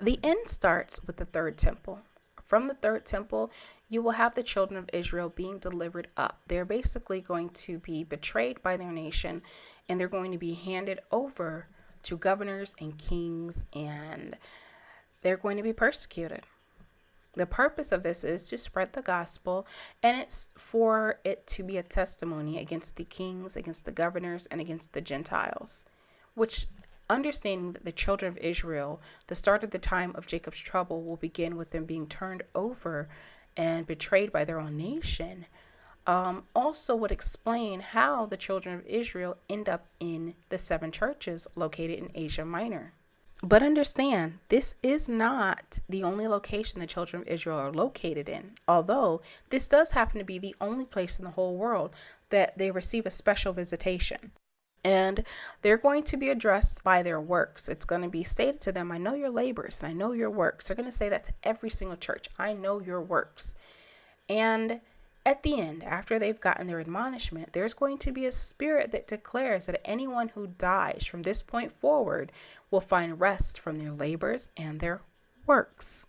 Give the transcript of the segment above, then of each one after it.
The end starts with the third temple. From the third temple, you will have the children of Israel being delivered up. They're basically going to be betrayed by their nation, and they're going to be handed over to governors and kings, and they're going to be persecuted. The purpose of this is to spread the gospel, and it's for it to be a testimony against the kings, against the governors, and against the Gentiles, which, understanding that the children of Israel, the start of the time of Jacob's trouble, will begin with them being turned over and betrayed by their own nation, also would explain how the children of Israel end up in the 7 churches located in Asia Minor. But understand, this is not the only location the children of Israel are located in, although this does happen to be the only place in the whole world that they receive a special visitation. And they're going to be addressed by their works. It's going to be stated to them, I know your labors and I know your works. They're going to say that to every single church. I know your works. And at the end, after they've gotten their admonishment, there's going to be a spirit that declares that anyone who dies from this point forward will find rest from their labors and their works.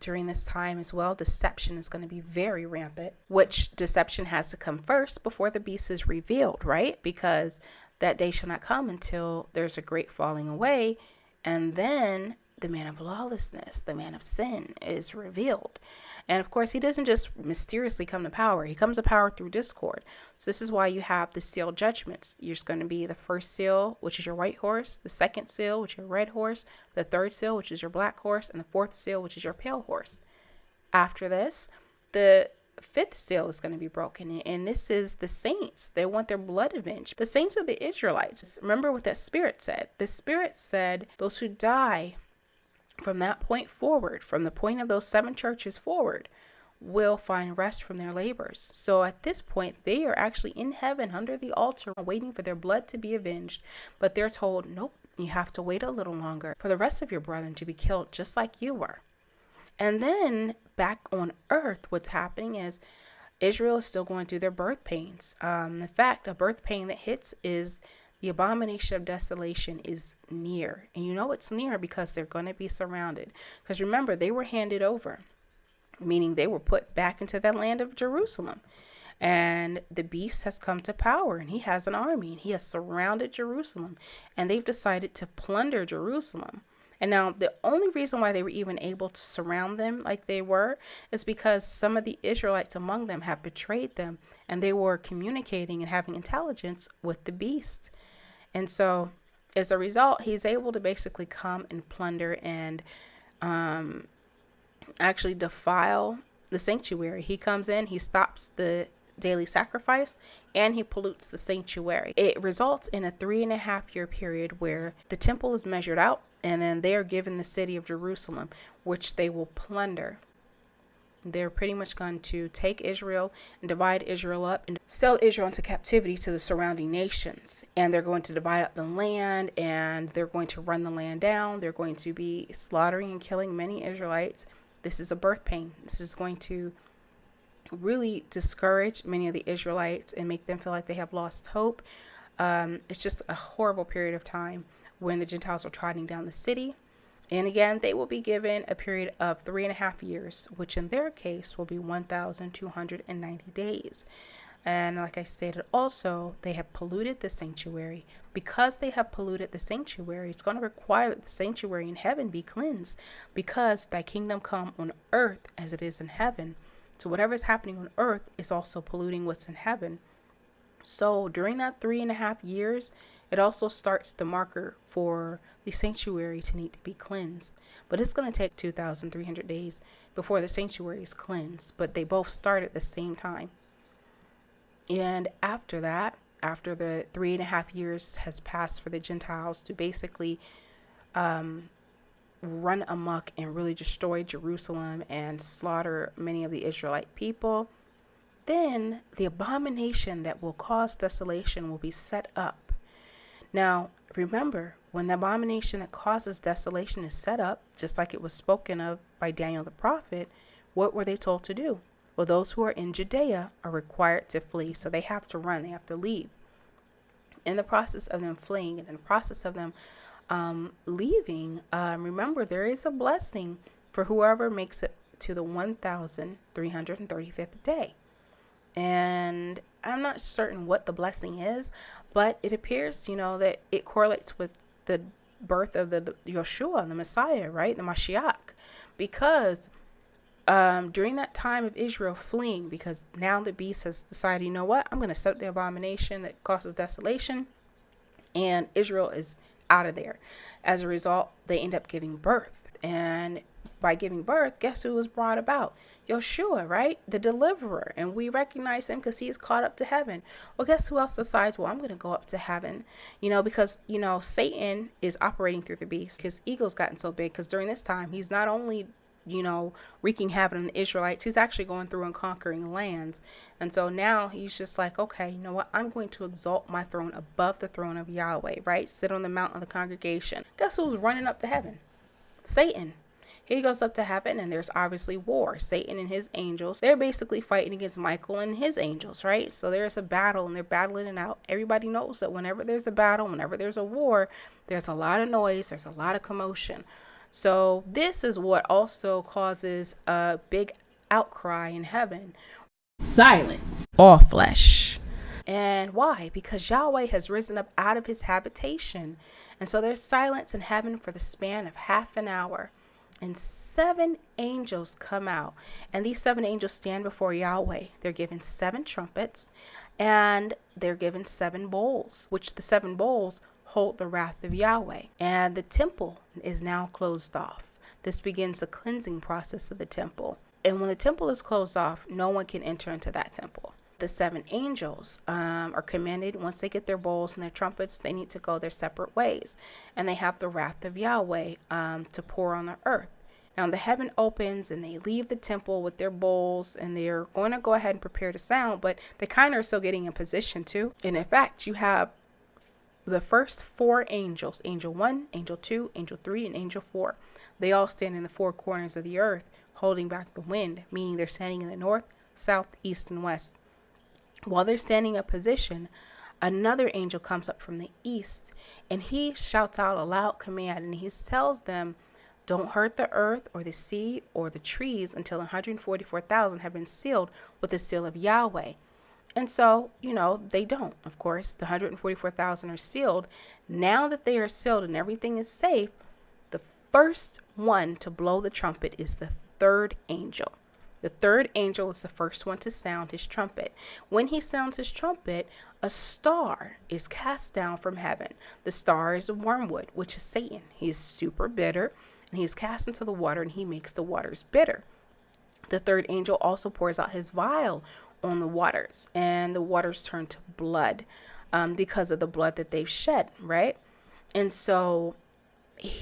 During this time as well, deception is going to be very rampant, which deception has to come first before the beast is revealed, right? Because that day shall not come until there's a great falling away, and then the man of lawlessness, the man of sin, is revealed. And of course, he doesn't just mysteriously come to power. He comes to power through discord. So this is why you have the seal judgments. There's going to be the first seal, which is your white horse, the second seal, which is your red horse, the third seal, which is your black horse, and the fourth seal, which is your pale horse. After this, the 5th seal is going to be broken, and this is the saints. They want their blood avenged. The saints are the Israelites. Remember what that spirit said. The spirit said those who die from that point forward, from the point of those 7 churches forward, will find rest from their labors. So at this point, they are actually in heaven under the altar waiting for their blood to be avenged. But they're told, nope, you have to wait a little longer for the rest of your brethren to be killed just like you were. And then back on earth, what's happening is Israel is still going through their birth pains. In fact, a birth pain that hits is the abomination of desolation is near. And you know it's near because they're going to be surrounded. Because remember, they were handed over, meaning they were put back into the land of Jerusalem. And the beast has come to power, and he has an army, and he has surrounded Jerusalem. And they've decided to plunder Jerusalem. And now the only reason why they were even able to surround them like they were is because some of the Israelites among them have betrayed them, and they were communicating and having intelligence with the beast. And so as a result, he's able to basically come and plunder and actually defile the sanctuary. He comes in, he stops the daily sacrifice, and he pollutes the sanctuary. It results in a 3.5-year period where the temple is measured out, and then they are given the city of Jerusalem, which they will plunder. They're pretty much going to take Israel and divide Israel up and sell Israel into captivity to the surrounding nations. And they're going to divide up the land, and they're going to run the land down. They're going to be slaughtering and killing many Israelites. This is a birth pain. This is going to really discourage many of the Israelites and make them feel like they have lost hope. It's just a horrible period of time when the Gentiles are trotting down the city. And again, they will be given a period of 3.5 years, which in their case will be 1,290 days. And like I stated also, they have polluted the sanctuary. Because they have polluted the sanctuary, it's going to require that the sanctuary in heaven be cleansed, because thy kingdom come on earth as it is in heaven. So whatever is happening on earth is also polluting what's in heaven. So during that 3.5 years, it also starts the marker for the sanctuary to need to be cleansed. But it's going to take 2,300 days before the sanctuary is cleansed. But they both start at the same time. And after that, after the 3.5 years has passed for the Gentiles to basically run amok and really destroy Jerusalem and slaughter many of the Israelite people, then the abomination that will cause desolation will be set up. Now, remember, when the abomination that causes desolation is set up, just like it was spoken of by Daniel the prophet, what were they told to do? Well, those who are in Judea are required to flee, so they have to run, they have to leave. In the process of them fleeing and in the process of them leaving, remember, there is a blessing for whoever makes it to the 1335th day. And I'm not certain what the blessing is, but it appears, that it correlates with the birth of the Yeshua, the Messiah, right? The Mashiach. Because during that time of Israel fleeing, because now the beast has decided, you know what, I'm going to set up the abomination that causes desolation, and Israel is out of there. As a result, they end up giving birth. And by giving birth, guess who was brought about? Yeshua, right? The deliverer. And we recognize him because he is caught up to heaven. Well, guess who else decides, well, I'm going to go up to heaven? Because, Satan is operating through the beast. His ego's gotten so big because during this time, he's not only wreaking havoc on the Israelites, he's actually going through and conquering lands. And so now he's just like, okay, you know what? I'm going to exalt my throne above the throne of Yahweh, right? Sit on the mount of the congregation. Guess who's running up to heaven? Satan. He goes up to heaven, and there's obviously war. Satan and his angels, they're basically fighting against Michael and his angels, right? So there's a battle, and they're battling it out. Everybody knows that whenever there's a battle, whenever there's a war, there's a lot of noise, there's a lot of commotion. So this is what also causes a big outcry in heaven. Silence, all flesh. And why? Because Yahweh has risen up out of his habitation. And so there's silence in heaven for the span of half an hour. And 7 angels come out. And these 7 angels stand before Yahweh. They're given 7 trumpets. And they're given 7 bowls, which the 7 bowls hold the wrath of Yahweh. And the temple is now closed off. This begins the cleansing process of the temple. And when the temple is closed off, no one can enter into that temple. The 7 angels are commanded, once they get their bowls and their trumpets, they need to go their separate ways. And they have the wrath of Yahweh to pour on the earth. Now the heaven opens and they leave the temple with their bowls, and they're going to go ahead and prepare to sound, but they kind of are still getting in position too. And in fact, you have the first 4 angels, angel 1, angel 2, angel 3, and angel 4. They all stand in the 4 corners of the earth, holding back the wind, meaning they're standing in the north, south, east, and west. While they're standing in position, another angel comes up from the east, and he shouts out a loud command, and he tells them, don't hurt the earth or the sea or the trees until 144,000 have been sealed with the seal of Yahweh. And so, they don't. Of course, the 144,000 are sealed. Now that they are sealed and everything is safe, the first one to blow the trumpet is the 3rd angel. The 3rd angel is the first one to sound his trumpet. When he sounds his trumpet, a star is cast down from heaven. The star is wormwood, which is Satan. He is super bitter, and he is cast into the water, and he makes the waters bitter. The 3rd angel also pours out his vial on the waters, and the waters turn to blood because of the blood that they've shed, right? And so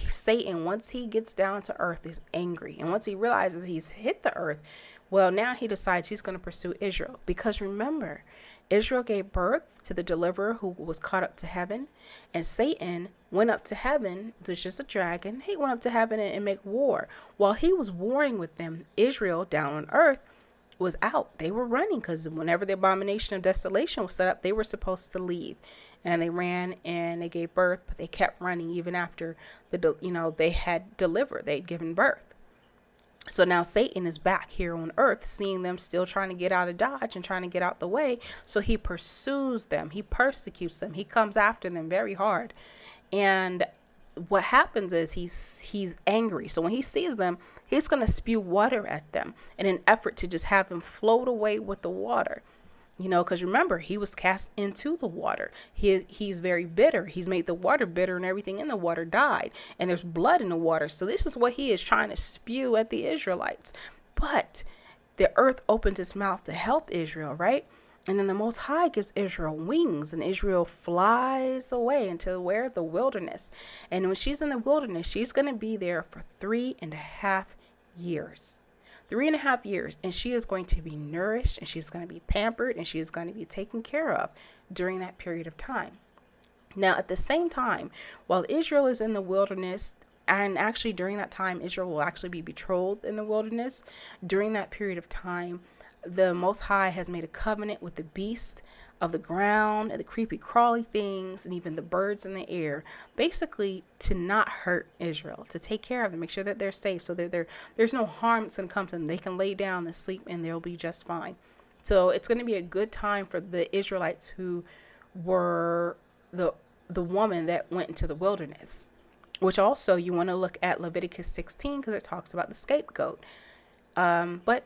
Satan, once he gets down to earth, is angry. And once he realizes he's hit the earth, well, now he decides he's going to pursue Israel. Because remember, Israel gave birth to the deliverer who was caught up to heaven. And Satan went up to heaven, which is a dragon. He went up to heaven and make war. While he was warring with them, Israel down on earth was out. They were running because whenever the abomination of desolation was set up, they were supposed to leave. And they ran and they gave birth, but they kept running even after they had delivered, they'd given birth. So now Satan is back here on earth, seeing them still trying to get out of Dodge and trying to get out the way. So he pursues them, he persecutes them, he comes after them very hard. And what happens is he's angry. So when he sees them, he's going to spew water at them in an effort to just have them float away with the water. Because remember, he was cast into the water. He's very bitter. He's made the water bitter, and everything in the water died. And there's blood in the water. So this is what he is trying to spew at the Israelites. But the earth opens its mouth to help Israel, right? And then the Most High gives Israel wings, and Israel flies away into where? The wilderness. And when she's in the wilderness, she's going to be there for 3.5 years. 3.5 years, and she is going to be nourished, and she's going to be pampered, and she is going to be taken care of during that period of time. Now, at the same time, while Israel is in the wilderness, and actually during that time, Israel will actually be betrothed in the wilderness. During that period of time, the Most High has made a covenant with the beast of the ground and the creepy crawly things and even the birds in the air, basically to not hurt Israel, to take care of them, make sure that they're safe, so that there's no harm that's going to come to them. They can lay down and sleep and they'll be just fine. So it's going to be a good time for the Israelites who were the woman that went into the wilderness, which also you want to look at Leviticus 16 because it talks about the scapegoat. But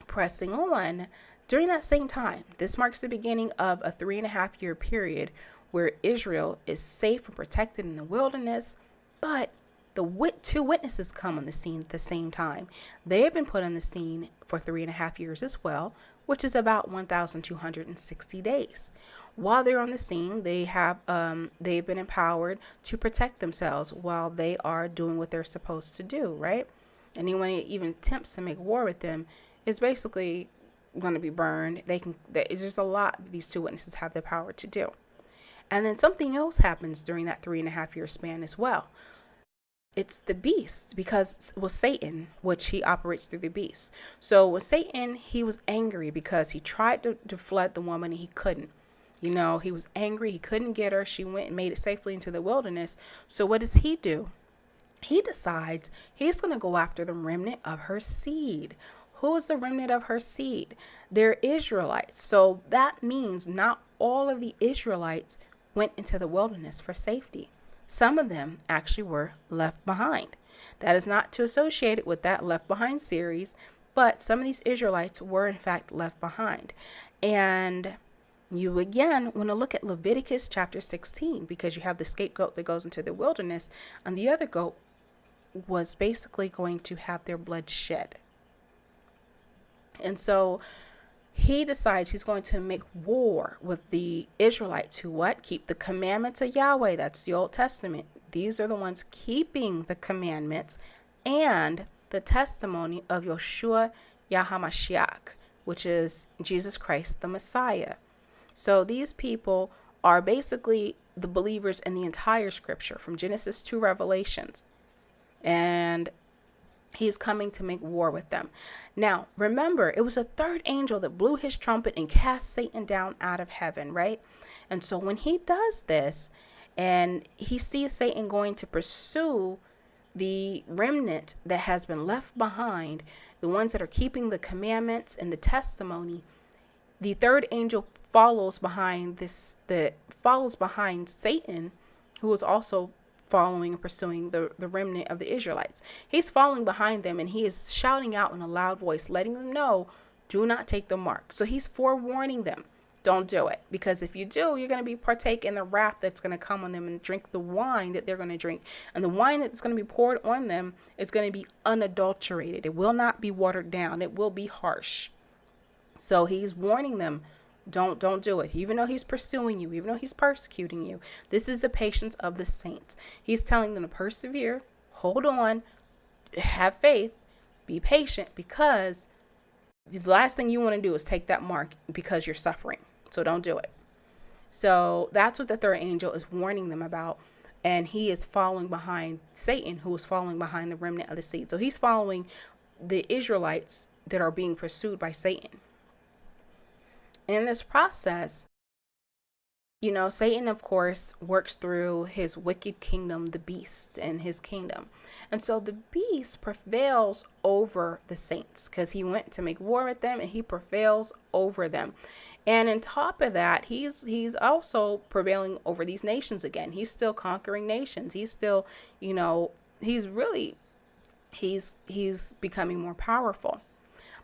pressing on, during that same time, this marks the beginning of a 3.5-year period where Israel is safe and protected in the wilderness, but the two witnesses come on the scene at the same time. They have been put on the scene for 3.5 years as well, which is about 1,260 days. While they're on the scene, they've been empowered to protect themselves while they are doing what they're supposed to do, right? Anyone that even attempts to make war with them is basically going to be burned. There's a lot these two witnesses have the power to do. And then something else happens during that 3.5-year span as well. It's the beast, because it was Satan, which he operates through the beast. So with Satan, he was angry because he tried to flood the woman and he couldn't. He was angry. He couldn't get her. She went and made it safely into the wilderness. So what does he do? He decides he's going to go after the remnant of her seed. Who is the remnant of her seed? They're Israelites. So that means not all of the Israelites went into the wilderness for safety. Some of them actually were left behind. That is not to associate it with that Left Behind series, but some of these Israelites were in fact left behind. And you again want to look at Leviticus chapter 16, because you have the scapegoat that goes into the wilderness, and the other goat was basically going to have their blood shed. And so he decides he's going to make war with the Israelites who keep the commandments of Yahweh. That's the Old Testament. These are the ones keeping the commandments and the testimony of Yeshua Yahamashiach, which is Jesus Christ, the Messiah. So these people are basically the believers in the entire scripture from Genesis to Revelations. And he's coming to make war with them. Now, remember, it was a third angel that blew his trumpet and cast Satan down out of heaven, right? And so when he does this and he sees Satan going to pursue the remnant that has been left behind, the ones that are keeping the commandments and the testimony, the third angel follows behind Satan, who is also following and pursuing the remnant of the Israelites. He's following behind them and he is shouting out in a loud voice, letting them know, do not take the mark. So he's forewarning them, don't do it, because if you do, you're going to partake in the wrath that's going to come on them and drink the wine that they're going to drink. And the wine that's going to be poured on them is going to be unadulterated. It will not be watered down. It will be harsh. So he's warning them, don't do it. Even though he's pursuing you, even though he's persecuting you, this is the patience of the saints. He's telling them to persevere, hold on, have faith, be patient, because the last thing you want to do is take that mark because you're suffering. So don't do it. So that's what the third angel is warning them about. And he is following behind Satan, who is following behind the remnant of the seed. So he's following the Israelites that are being pursued by Satan. In this process, Satan, of course, works through his wicked kingdom, the beast, and his kingdom. And so the beast prevails over the saints because he went to make war with them and he prevails over them. And on top of that, he's also prevailing over these nations again. He's still conquering nations. He's still, he's becoming more powerful.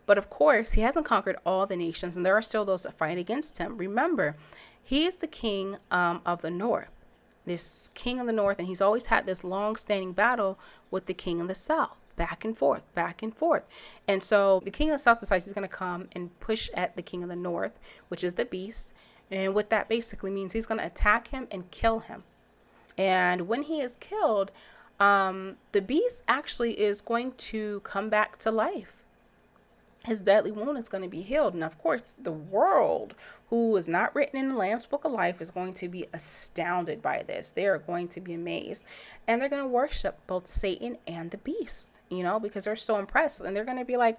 But of course, he hasn't conquered all the nations, and there are still those that fight against him. Remember, he is the king of the north, this king of the north, and he's always had this long-standing battle with the king of the south, back and forth, back and forth. And so the king of the south decides he's going to come and push at the king of the north, which is the beast. And what that basically means, he's going to attack him and kill him. And when he is killed, the beast actually is going to come back to life. His deadly wound is going to be healed. And of course, the world, who is not written in the Lamb's Book of Life, is going to be astounded by this. They are going to be amazed. And they're going to worship both Satan and the beast, because they're so impressed. And they're going to be like,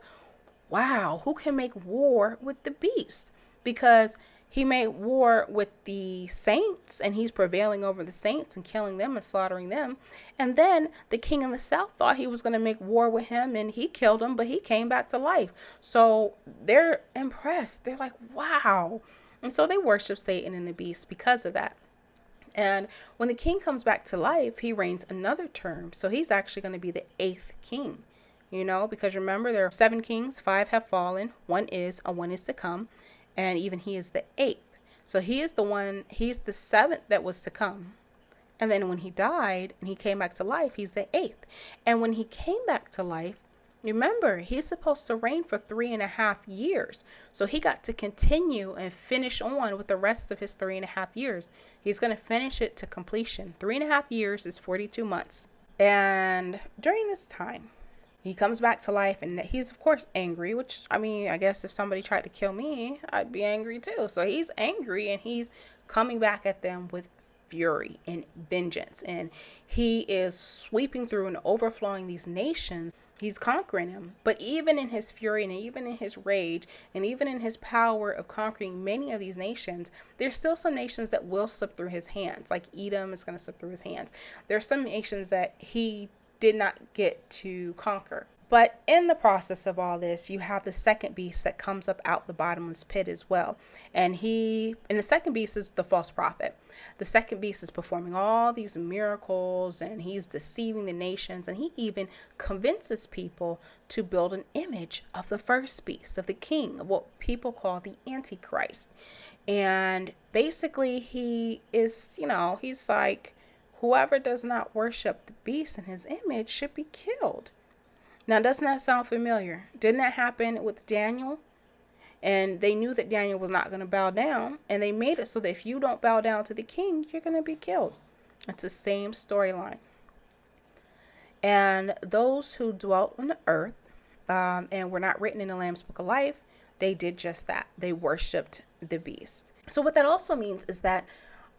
wow, who can make war with the beast? Because he made war with the saints, and he's prevailing over the saints and killing them and slaughtering them. And then the king of the south thought he was going to make war with him, and he killed him, but he came back to life. So they're impressed. They're like, wow. And so they worship Satan and the beast because of that. And when the king comes back to life, he reigns another term. So he's actually going to be the 8th king, because remember, there are 7 kings, 5 have fallen, one is to come. And even he is the 8th. So he's the 7th that was to come. And then when he died and he came back to life, he's the 8th. And when he came back to life, remember, he's supposed to reign for 3.5 years. So he got to continue and finish on with the rest of his 3.5 years. He's going to finish it to completion. 3.5 years is 42 months. And during this time, he comes back to life, and he's, of course, angry, which, I guess if somebody tried to kill me, I'd be angry too. So he's angry, and he's coming back at them with fury and vengeance. And he is sweeping through and overflowing these nations. He's conquering them. But even in his fury and even in his rage and even in his power of conquering many of these nations, there's still some nations that will slip through his hands. Like Edom is going to slip through his hands. There's some nations that he did not get to conquer. But in the process of all this, you have the second beast that comes up out the bottomless pit as well. And the second beast is the false prophet. The second beast is performing all these miracles, and he's deceiving the nations, and he even convinces people to build an image of the first beast, of the king, of what people call the Antichrist. And basically he is, he's like, whoever does not worship the beast in his image should be killed. Now, doesn't that sound familiar? Didn't that happen with Daniel? And they knew that Daniel was not going to bow down, and they made it so that if you don't bow down to the king, you're going to be killed. It's the same storyline. And those who dwelt on the earth and were not written in the Lamb's Book of Life, they did just that. They worshiped the beast. So what that also means is that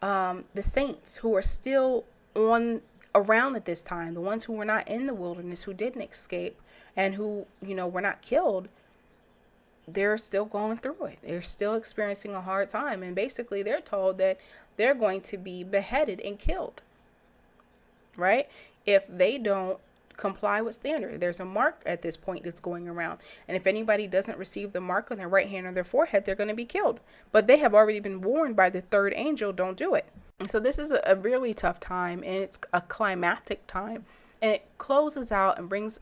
the saints who are still around at this time, the ones who were not in the wilderness, who didn't escape, and who, were not killed, they're still going through it. They're still experiencing a hard time. And basically they're told that they're going to be beheaded and killed, right? If they don't comply with standard. There's a mark at this point that's going around. And if anybody doesn't receive the mark on their right hand or their forehead, they're going to be killed. But they have already been warned by the third angel, don't do it. And so this is a really tough time, and it's a climactic time. And it closes out and brings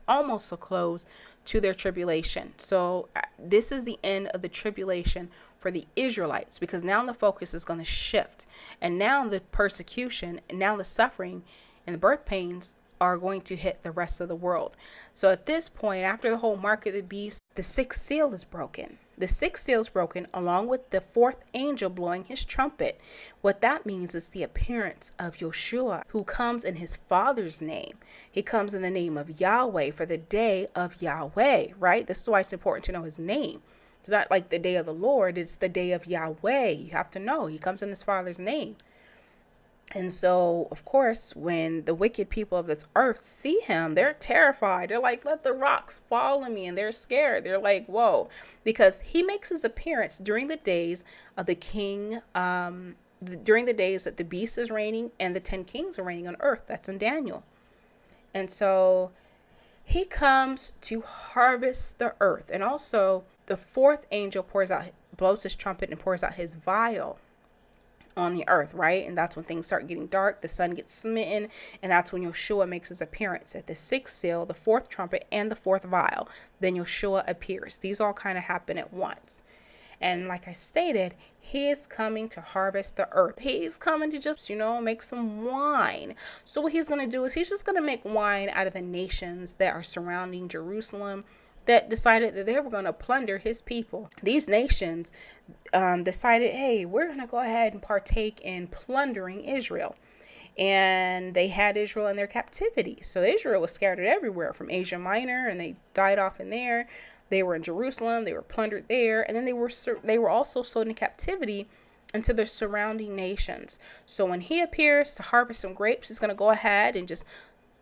almost a close to their tribulation. So this is the end of the tribulation for the Israelites, because now the focus is going to shift. And now the persecution, and now the suffering and the birth pains are going to hit the rest of the world. So at this point, after the whole mark of the beast, the sixth seal is broken. The sixth seal is broken along with the fourth angel blowing his trumpet. What that means is the appearance of Yeshua, who comes in his Father's name. He comes in the name of Yahweh, for the day of Yahweh, right? This is why it's important to know his name. It's not like the day of the Lord, it's the day of Yahweh. You have to know he comes in his Father's name. And so, of course, when the wicked people of this earth see him, they're terrified. They're like, let the rocks fall on me. And they're scared. They're like, whoa, because he makes his appearance during the days of the king, during the days that the beast is reigning and the 10 kings are reigning on earth. That's in Daniel. And so he comes to harvest the earth. And also the fourth angel blows his trumpet and pours out his vial on the earth, right? And that's when things start getting dark, the sun gets smitten, and that's when Yeshua makes his appearance at the sixth seal, the fourth trumpet, and the fourth vial. Then Yeshua appears. These all kind of happen at once. And like I stated, he is coming to harvest the earth. He's coming to just, make some wine. So what he's going to do is he's just going to make wine out of the nations that are surrounding Jerusalem, that decided that they were going to plunder his people. These nations decided, hey, we're going to go ahead and partake in plundering Israel. And they had Israel in their captivity. So Israel was scattered everywhere from Asia Minor, and they died off in there. They were in Jerusalem. They were plundered there. And then they were also sold into captivity into the surrounding nations. So when he appears to harvest some grapes, he's going to go ahead and just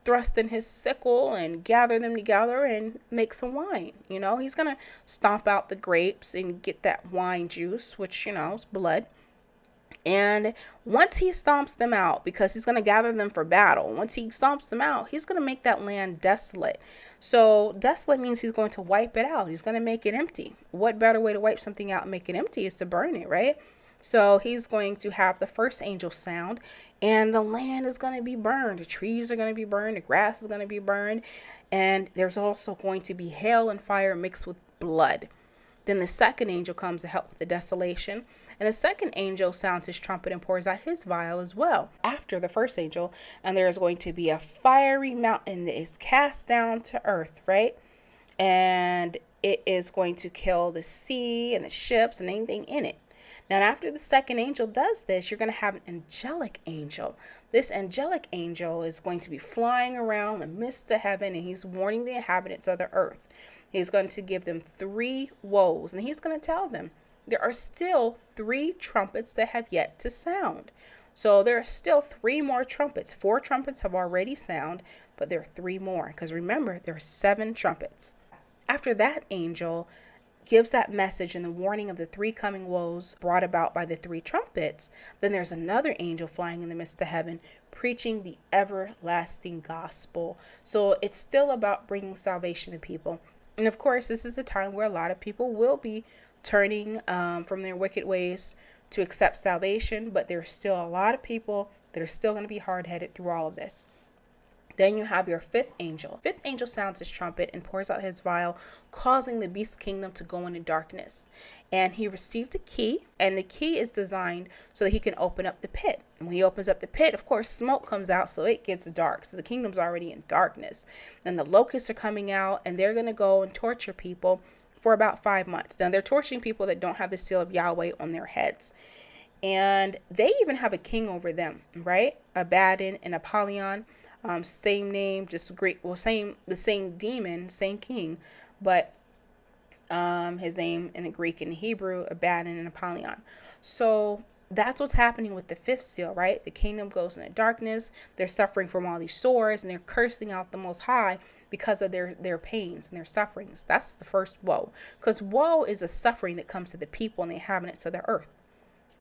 thrust in his sickle and gather them together and make some wine. He's going to stomp out the grapes and get that wine juice, which, is blood. And once he stomps them out, because he's going to gather them for battle, once he stomps them out, he's going to make that land desolate. So desolate means he's going to wipe it out. He's going to make it empty. What better way to wipe something out and make it empty is to burn it, right? So he's going to have the first angel sound, and the land is going to be burned. The trees are going to be burned. The grass is going to be burned. And there's also going to be hail and fire mixed with blood. Then the second angel comes to help with the desolation. And the second angel sounds his trumpet and pours out his vial as well after the first angel. And there is going to be a fiery mountain that is cast down to earth, right? And it is going to kill the sea and the ships and anything in it. Now, after the second angel does this, you're going to have an angelic angel. This angelic angel is going to be flying around the midst of heaven, and he's warning the inhabitants of the earth. He's going to give them 3 woes, and he's going to tell them there are still 3 trumpets that have yet to sound. So there are still 3 more trumpets. 4 trumpets have already sounded, but there are 3 more, because remember, there are 7 trumpets. After that angel gives that message and the warning of the 3 coming woes brought about by the 3 trumpets, then there's another angel flying in the midst of heaven preaching the everlasting gospel. So it's still about bringing salvation to people. And of course, this is a time where a lot of people will be turning from their wicked ways to accept salvation, but there's still a lot of people that are still going to be hard-headed through all of this. Then you have your 5th angel. 5th angel sounds his trumpet and pours out his vial, causing the beast kingdom to go into darkness. And he received a key, and the key is designed so that he can open up the pit. And when he opens up the pit, of course, smoke comes out, so it gets dark. So the kingdom's already in darkness. And the locusts are coming out, and they're going to go and torture people for about 5 months. Now, they're torturing people that don't have the seal of Yahweh on their heads. And they even have a king over them, right? Abaddon and Apollyon. Same name, just Greek. Well, the same demon, same king, but his name in the Greek and Hebrew, Abaddon and Apollyon. So that's what's happening with the 5th seal, right? The kingdom goes into darkness. They're suffering from all these sores, and they're cursing out the Most High because of their pains and their sufferings. That's the first woe, because woe is a suffering that comes to the people and the inhabitants of the earth.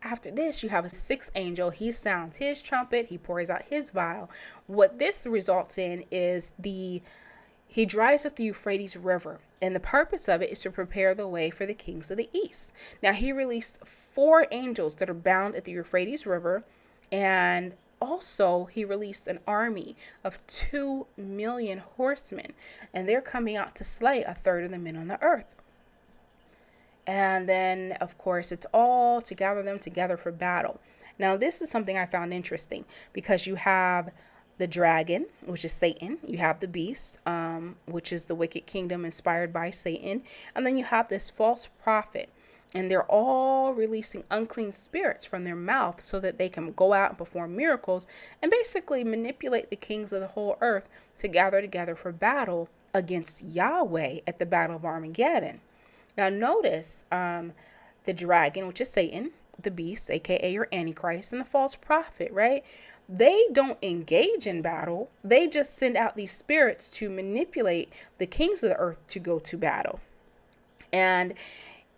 After this, you have a 6th angel. He sounds his trumpet. He pours out his vial. What this results in is he dries up the Euphrates River. And the purpose of it is to prepare the way for the kings of the east. Now, he released 4 angels that are bound at the Euphrates River. And also, he released an army of 2 million horsemen. And they're coming out to slay 1/3 of the men on the earth. And then, of course, it's all to gather them together for battle. Now, this is something I found interesting, because you have the dragon, which is Satan. You have the beast, which is the wicked kingdom inspired by Satan. And then you have this false prophet. And they're all releasing unclean spirits from their mouth so that they can go out and perform miracles and basically manipulate the kings of the whole earth to gather together for battle against Yahweh at the Battle of Armageddon. Now notice the dragon, which is Satan, the beast, aka your Antichrist, and the false prophet, right? They don't engage in battle. They just send out these spirits to manipulate the kings of the earth to go to battle. And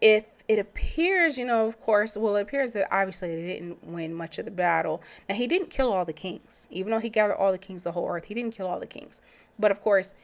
if it appears, of course, well, it appears that obviously they didn't win much of the battle. Now, he didn't kill all the kings. Even though he gathered all the kings of the whole earth, he didn't kill all the kings. But of course,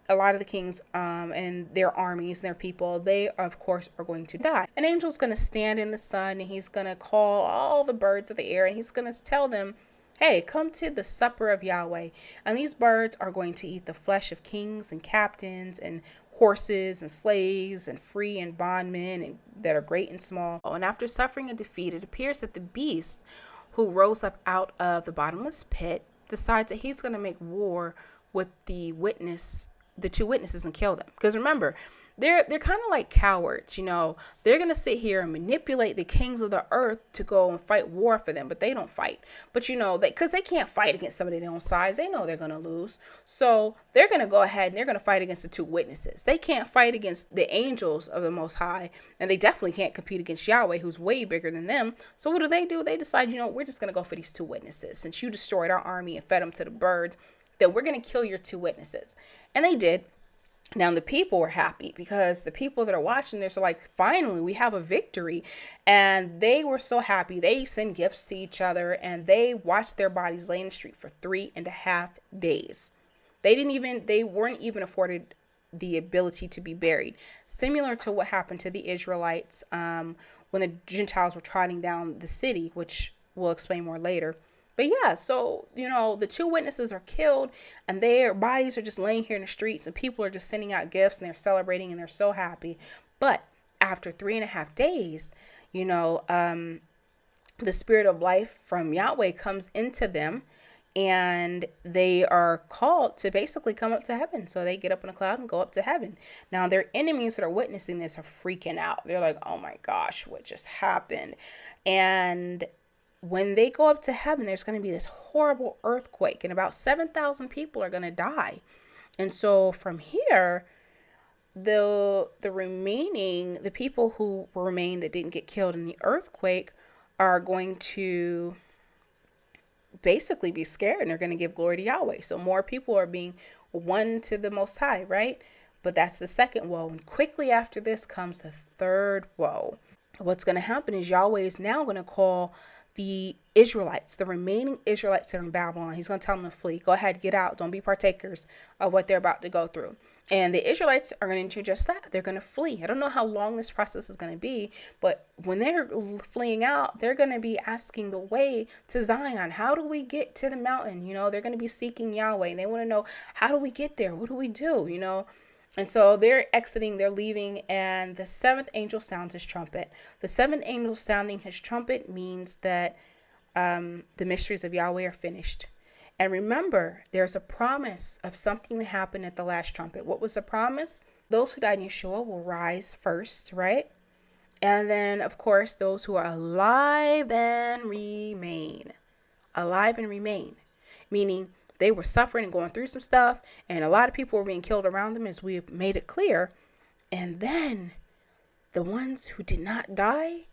a lot of the kings and their armies and their people, they, of course, are going to die. An angel's going to stand in the sun, and he's going to call all the birds of the air, and he's going to tell them, hey, come to the supper of Yahweh. And these birds are going to eat the flesh of kings and captains and horses and slaves and free and bondmen and that are great and small. And after suffering a defeat, it appears that the beast who rose up out of the bottomless pit decides that he's going to make war with the 2 witnesses and kill them. Because remember, they're kind of like cowards, They're going to sit here and manipulate the kings of the earth to go and fight war for them, but they don't fight. But because they can't fight against somebody their own size, they know they're going to lose. So they're going to go ahead and they're going to fight against the 2 witnesses. They can't fight against the angels of the Most High, and they definitely can't compete against Yahweh, who's way bigger than them. So what do? They decide, we're just going to go for these 2 witnesses. Since you destroyed our army and fed them to the birds, that we're going to kill your two witnesses. And they did. Now, the people were happy because the people that are watching this are like, finally, we have a victory. And they were so happy. They sent gifts to each other and they watched their bodies lay in the street for 3.5 days. They weren't even afforded the ability to be buried. Similar to what happened to the Israelites when the Gentiles were trotting down the city, which we'll explain more later. But yeah, so, the two witnesses are killed and their bodies are just laying here in the streets and people are just sending out gifts and they're celebrating and they're so happy. But after 3.5 days, the spirit of life from Yahweh comes into them and they are called to basically come up to heaven. So they get up in a cloud and go up to heaven. Now, their enemies that are witnessing this are freaking out. They're like, oh my gosh, what just happened? And when they go up to heaven, there's going to be this horrible earthquake and about 7,000 people are going to die. And so from here, the people who remain that didn't get killed in the earthquake are going to basically be scared and they're going to give glory to Yahweh. So more people are being won to the Most High, right? But that's the second woe. And quickly after this comes the third woe. What's going to happen is Yahweh is now going to call the Israelites, the remaining Israelites that are in Babylon. He's going to tell them to flee. Go ahead, get out. Don't be partakers of what they're about to go through. And the Israelites are going to do just that. They're going to flee. I don't know how long this process is going to be, but when they're fleeing out, they're going to be asking the way to Zion. How do we get to the mountain? They're going to be seeking Yahweh. And they want to know, how do we get there? What do we do? And so they're exiting, they're leaving, and the seventh angel sounds his trumpet. The seventh angel sounding his trumpet means that the mysteries of Yahweh are finished. And remember, there's a promise of something to happen at the last trumpet. What was the promise? Those who died in Yeshua will rise first, right? And then, of course, those who are alive and remain. Alive and remain. Meaning they were suffering and going through some stuff, and a lot of people were being killed around them, as we've made it clear. And then the ones who did not die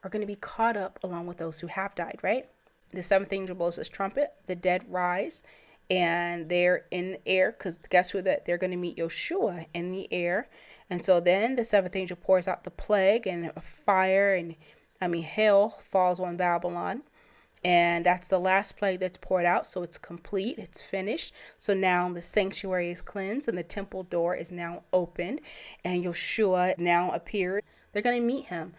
are going to be caught up along with those who have died, right? The seventh angel blows his trumpet, the dead rise, and they're in the air, because guess who that they're going to meet Yeshua in the air. And so then the seventh angel pours out the plague, and fire and hail falls on Babylon. And that's the last plague that's poured out. So it's complete. It's finished. So now the sanctuary is cleansed and the temple door is now opened. And Yeshua now appeared. They're going to meet him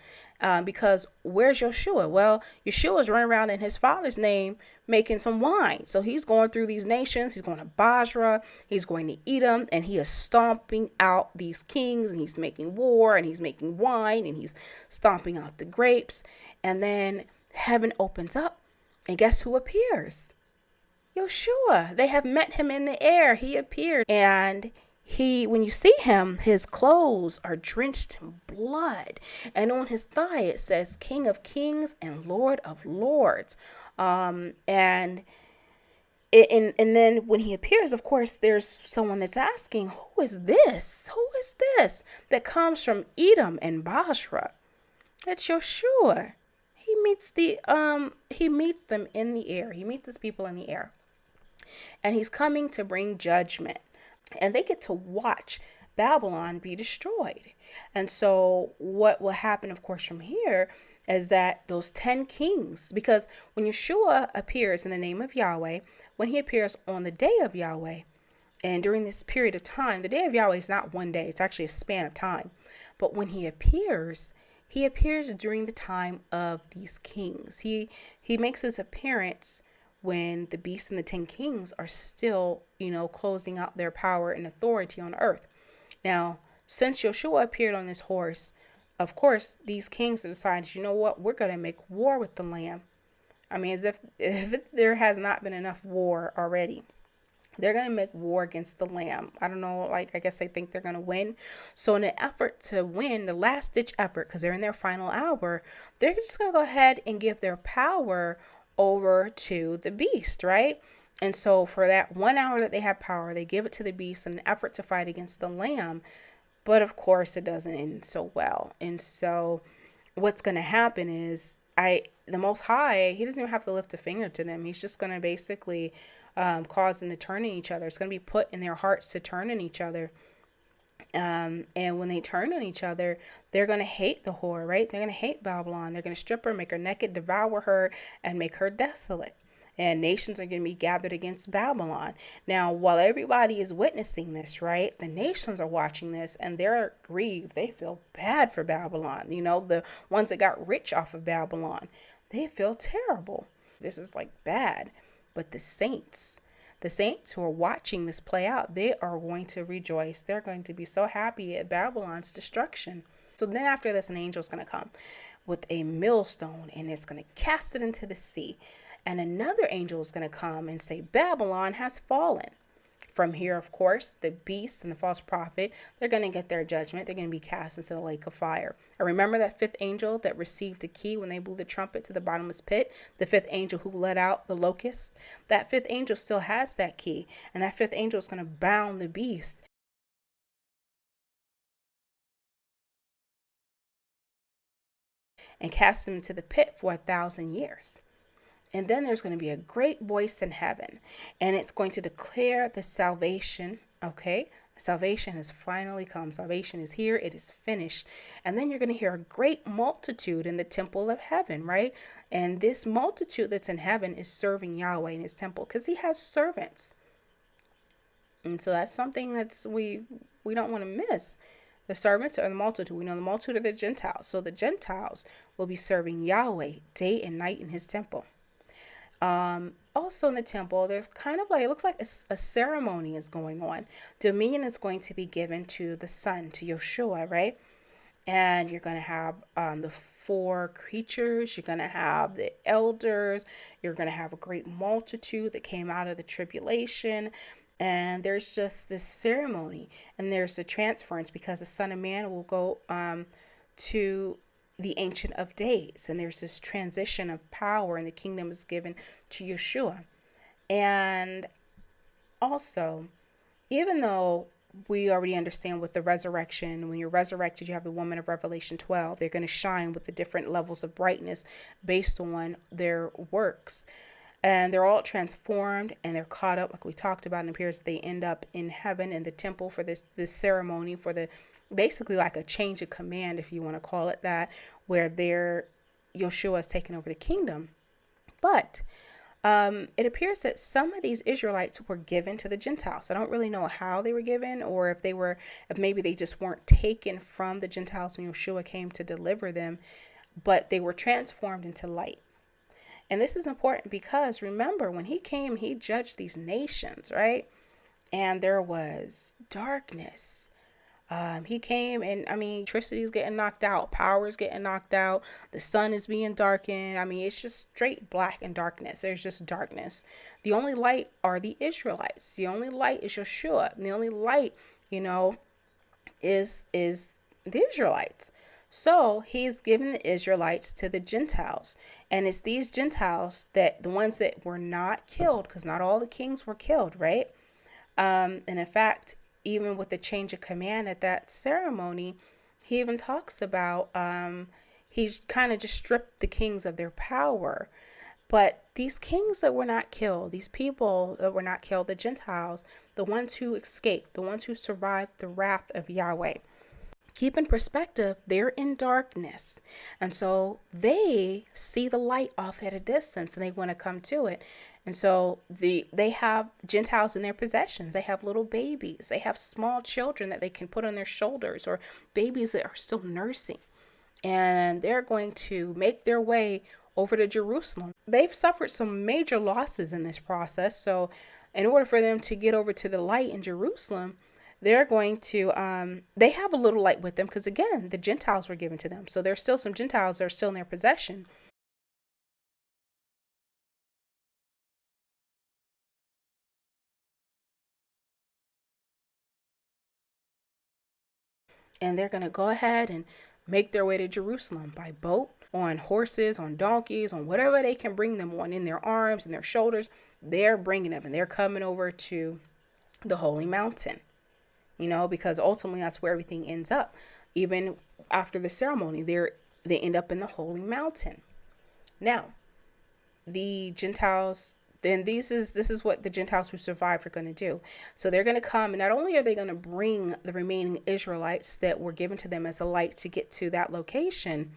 because where's Yeshua? Well, Yeshua's running around in his father's name making some wine. So he's going through these nations. He's going to Basra. He's going to Edom. And he is stomping out these kings. And he's making war. And he's making wine. And he's stomping out the grapes. And then heaven opens up. And guess who appears? Yeshua. They have met him in the air. He appeared. And when you see him, his clothes are drenched in blood. And on his thigh, it says King of Kings and Lord of Lords. And then when he appears, of course, there's someone that's asking, who is this? Who is this that comes from Edom and Basra? It's Yeshua. He meets them in the air. He meets his people in the air. And he's coming to bring judgment. And they get to watch Babylon be destroyed. And so what will happen, of course, from here is that those 10 kings, because when Yeshua appears in the name of Yahweh, when he appears on the day of Yahweh, and during this period of time, the day of Yahweh is not one day, it's actually a span of time. But when he appears during the time of these kings. He makes his appearance when the beast and the 10 kings are still, closing out their power and authority on earth. Now, since Yeshua appeared on this horse, of course, these kings decided, you know what, we're going to make war with the Lamb. As if there has not been enough war already. They're going to make war against the Lamb. I don't know, I guess they think they're going to win. So in an effort to win, the last ditch effort, because they're in their final hour, they're just going to go ahead and give their power over to the beast, right? And so for that 1 hour that they have power, they give it to the beast in an effort to fight against the Lamb. But of course, it doesn't end so well. And so what's going to happen is the Most High, he doesn't even have to lift a finger to them. He's just going to basically cause them to turn in each other. It's going to be put in their hearts to turn in each other. And when they turn on each other, they're going to hate the whore, right? They're going to hate Babylon. They're going to strip her, make her naked, devour her, and make her desolate. And nations are going to be gathered against Babylon. Now, while everybody is witnessing this, right, the nations are watching this and they're grieved. They feel bad for Babylon. You know, the ones that got rich off of Babylon, they feel terrible. This is like bad. But the saints who are watching this play out, they are going to rejoice. They're going to be so happy at Babylon's destruction. So then after this, an angel is going to come with a millstone and it's going to cast it into the sea. And another angel is going to come and say, Babylon has fallen. From here, of course, the beast and the false prophet, they're going to get their judgment. They're going to be cast into the lake of fire. And remember that fifth angel that received the key when they blew the trumpet to the bottomless pit? The fifth angel who let out the locusts? That fifth angel still has that key. And that fifth angel is going to bound the beast. And cast him into the pit for 1,000 years. And then there's going to be a great voice in heaven, and it's going to declare the salvation. Okay, salvation has finally come. Salvation is here. It is finished. And then you're going to hear a great multitude in the temple of heaven, right? And this multitude that's in heaven is serving Yahweh in his temple because he has servants. And so that's something that's we don't want to miss. The servants are the multitude. We know the multitude are the Gentiles. So the Gentiles will be serving Yahweh day and night in his temple. Also in the temple, there's kind of like, it looks like a ceremony is going on. Dominion is going to be given to the Son, to Yeshua, right? And you're going to have the four creatures. You're going to have the elders. You're going to have a great multitude that came out of the tribulation. And there's just this ceremony. And there's the transference because the Son of Man will go to the Ancient of Days, and there's this transition of power, and the kingdom is given to Yeshua. And also, even though we already understand with the resurrection, when you're resurrected, you have the woman of Revelation 12. They're going to shine with the different levels of brightness based on their works. And they're all transformed and they're caught up, like we talked about, and it appears they end up in heaven in the temple for this ceremony, for the basically like a change of command, if you want to call it that, where Yeshua has taken over the kingdom. But it appears that some of these Israelites were given to the Gentiles. I don't really know how they were given, or if maybe they just weren't taken from the Gentiles when Yeshua came to deliver them, but they were transformed into light. And this is important because remember, when he came, he judged these nations, right? And there was darkness. He came and electricity is getting knocked out, power is getting knocked out, the sun is being darkened. It's just straight black and darkness. There's just darkness. The only light are the Israelites. The only light is Yeshua. And the only light, is the Israelites. So he's given the Israelites to the Gentiles. And it's these Gentiles that the ones that were not killed, because not all the kings were killed, right? And in fact, even with the change of command at that ceremony, he even talks about he's kind of just stripped the kings of their power. But these kings that were not killed, these people that were not killed, the Gentiles, the ones who escaped, the ones who survived the wrath of Yahweh, keep in perspective, they're in darkness. And so they see the light off at a distance and they want to come to it. And so they have Gentiles in their possessions. They have little babies. They have small children that they can put on their shoulders, or babies that are still nursing. And they're going to make their way over to Jerusalem. They've suffered some major losses in this process. So in order for them to get over to the light in Jerusalem, they're going to, they have a little light with them because, again, the Gentiles were given to them. So there's still some Gentiles that are still in their possession. And they're going to go ahead and make their way to Jerusalem by boat, on horses, on donkeys, on whatever they can bring them on, in their arms and their shoulders. They're bringing them and they're coming over to the holy mountain, because ultimately that's where everything ends up. Even after the ceremony, they end up in the holy mountain. Now, the Gentiles then this is what the Gentiles who survived are going to do. So they're going to come, and not only are they going to bring the remaining Israelites that were given to them as a light to get to that location,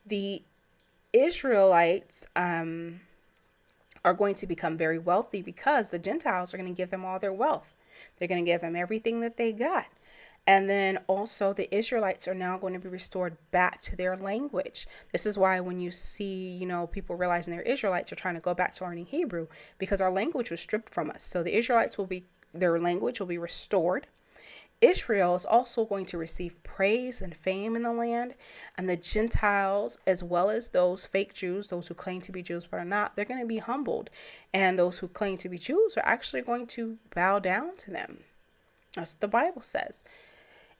the Israelites are going to become very wealthy because the Gentiles are going to give them all their wealth. They're going to give them everything that they got. And then also the Israelites are now going to be restored back to their language. This is why when you see, people realizing they're Israelites are trying to go back to learning Hebrew, because our language was stripped from us. So the Israelites their language will be restored. Israel is also going to receive praise and fame in the land, and the Gentiles, as well as those fake Jews, those who claim to be Jews but are not, they're going to be humbled. And those who claim to be Jews are actually going to bow down to them. That's what the Bible says.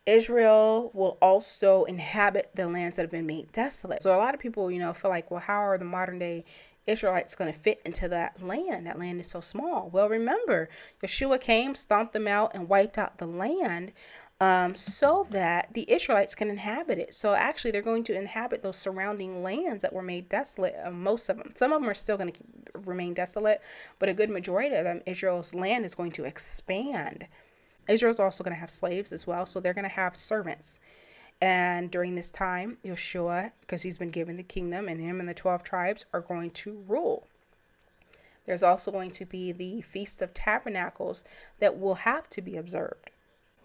Israel will also inhabit the lands that have been made desolate. So a lot of people, feel like, well, how are the modern day Israelites going to fit into that land? That land is so small. Well, remember, Yeshua came, stomped them out, and wiped out the land so that the Israelites can inhabit it. So actually, they're going to inhabit those surrounding lands that were made desolate. Most of them. Some of them are still going to remain desolate, but a good majority of them, Israel's land is going to expand. Israel's also going to have slaves as well, so they're going to have servants. And during this time, Yeshua, because he's been given the kingdom, and him and the 12 tribes are going to rule. There's also going to be the Feast of Tabernacles that will have to be observed.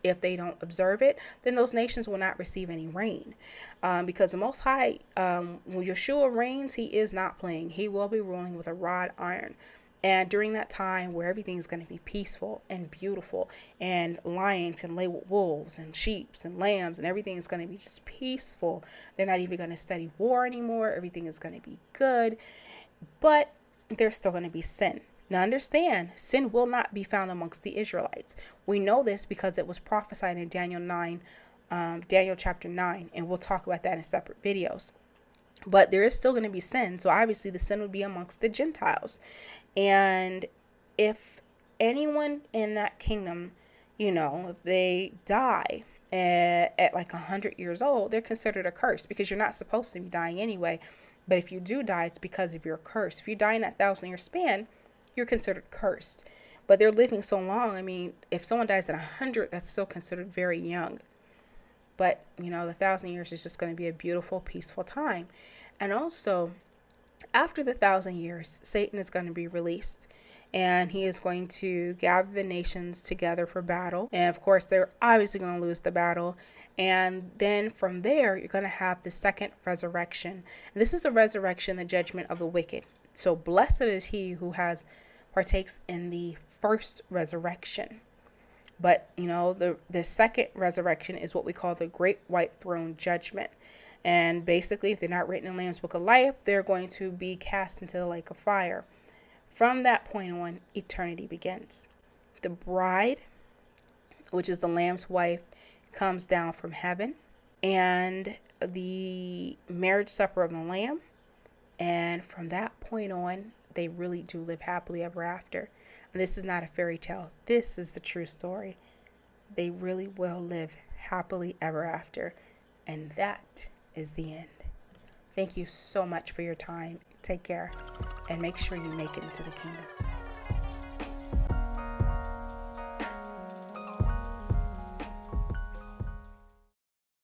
If they don't observe it, then those nations will not receive any rain. Because the Most High, when Yeshua reigns, he is not playing. He will be ruling with a rod iron. And during that time where everything's going to be peaceful and beautiful, and lions can lay with wolves and sheep and lambs, and everything is going to be just peaceful. They're not even going to study war anymore. Everything is going to be good. But there's still going to be sin. Now understand, sin will not be found amongst the Israelites. We know this because it was prophesied in Daniel chapter 9, and we'll talk about that in separate videos. But there is still going to be sin. So obviously the sin would be amongst the Gentiles. And if anyone in that kingdom, if they die at like 100 years old, they're considered a curse, because you're not supposed to be dying anyway. But if you do die, it's because of your curse. If you die in that 1,000-year span, you're considered cursed. But they're living so long. I mean, if someone dies at 100, that's still considered very young. But, the 1,000 years is just going to be a beautiful, peaceful time. And also, after the 1,000 years, Satan is going to be released. And he is going to gather the nations together for battle. And of course, they're obviously going to lose the battle. And then from there, you're going to have the second resurrection. And this is the resurrection, the judgment of the wicked. So blessed is he who partakes in the first resurrection. But, the second resurrection is what we call the Great White Throne Judgment. And basically, if they're not written in the Lamb's Book of Life, they're going to be cast into the lake of fire. From that point on, eternity begins. The bride, which is the Lamb's wife, comes down from heaven. And the marriage supper of the Lamb. And from that point on, they really do live happily ever after. And this is not a fairy tale. This is the true story. They really will live happily ever after. And that is the end. Thank you so much for your time. Take care. And make sure you make it into the kingdom.